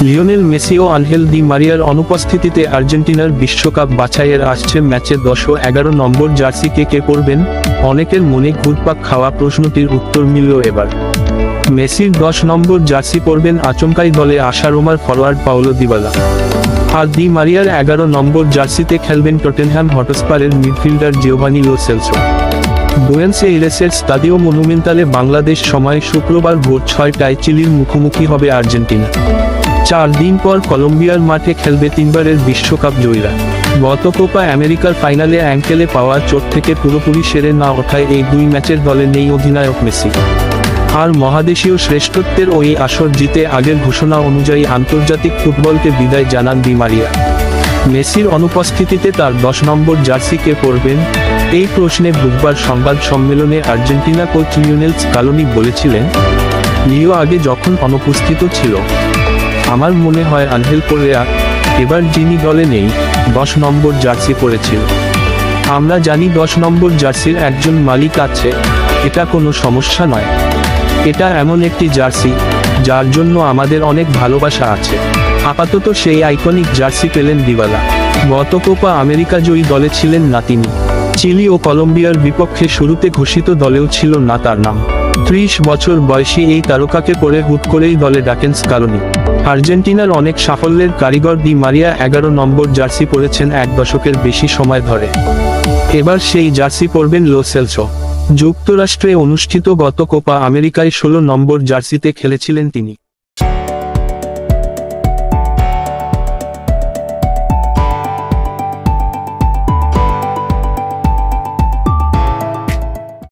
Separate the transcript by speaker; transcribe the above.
Speaker 1: Lionel Messi ও Angel Di মারিয়ার অনুপস্থিতিতে আর্জেন্টিনার বিশ্বকাপ বাছাইয়ের আসছে ম্যাচে 10 ও 11 নম্বর জার্সি কে পরবেন। অনেকের মনে ঘুরপাক খাওয়া প্রশ্নটির উত্তর মিলল এবার। মেসির 10 নম্বর জার্সি পরবেন আচমকাই দলে আসা রোমার ফরোয়ার্ড পাওলো দিবালা। আর দি মারিয়ার 11 নম্বর জার্সিতে খেলবেন টটেনহ্যাম হটস্পারের midfielder Giovani Lo Celso. Buenos এইরেসের স্তাদিও মনুমেন্টালে বাংলাদেশ সময় শুক্রবার ভোর 6টায় চিলির মুখোমুখি হবে আর্জেন্টিনা। 4 দিন পর কলম্বিয়ার মাঠে খেলবে তিনবারের বিশ্বকাপ জয়ীরা। গত কোপা আমেরিকার ফাইনালে অ্যাঙ্কেলে পাওয়া চোট থেকে পুরোপুরি সেরে না ওঠায় এই দুই ম্যাচের দলে নেই অধিনায়ক মেসি। আর মহাদেশীয় শ্রেষ্ঠত্বের ওই আসর জিতে আগের ঘোষণা অনুযায়ী আন্তর্জাতিক ফুটবলকে বিদায় জানান দি মারিয়া। মেসির অনুপস্থিতিতে তার 10 নম্বর জার্সি কে পরবেন, এই প্রশ্নে বুধবার সংবাদ সম্মেলনে আর্জেন্টিনা কোচ লিওনেল স্কালোনি বলেছিলেন, লিও আগে যখন অনুপস্থিত ছিল আমার মনে হয় আনহেল কোরেয়া এবার যিনি দলে নেই 10 নম্বর জার্সি পরেছিল। আমরা জানি 10 নম্বর জার্সির একজন মালিক আছে, এটা কোনো সমস্যা নয়। এটা এমন একটি জার্সি যার জন্য আমাদের অনেক ভালোবাসা আছে। আপাতত সেই আইকনিক জার্সি পেলেন দিবালা। গত কোপা আমেরিকা জয়ী দলে ছিলেন না তিনি। চিলি ও কলম্বিয়ার বিপক্ষে শুরুতে ঘোষিত দলেও ছিল না তার নাম। 30 বছর বয়সী এই তারকাকে পরে হুট করেই দলে ডাকেন স্কালোনি। আর্জেন্টিনার অনেক সাফল্যের কারিগর দি মারিয়া 11 নম্বর জার্সি পরেছেন 1 দশকের বেশি সময় ধরে। এবার সেই জার্সি পরবেন লো সেলসো। যুক্তরাষ্ট্রে অনুষ্ঠিত গত কোপা আমেরিকায় 16 নম্বর জার্সিতে খেলেছিলেন তিনি।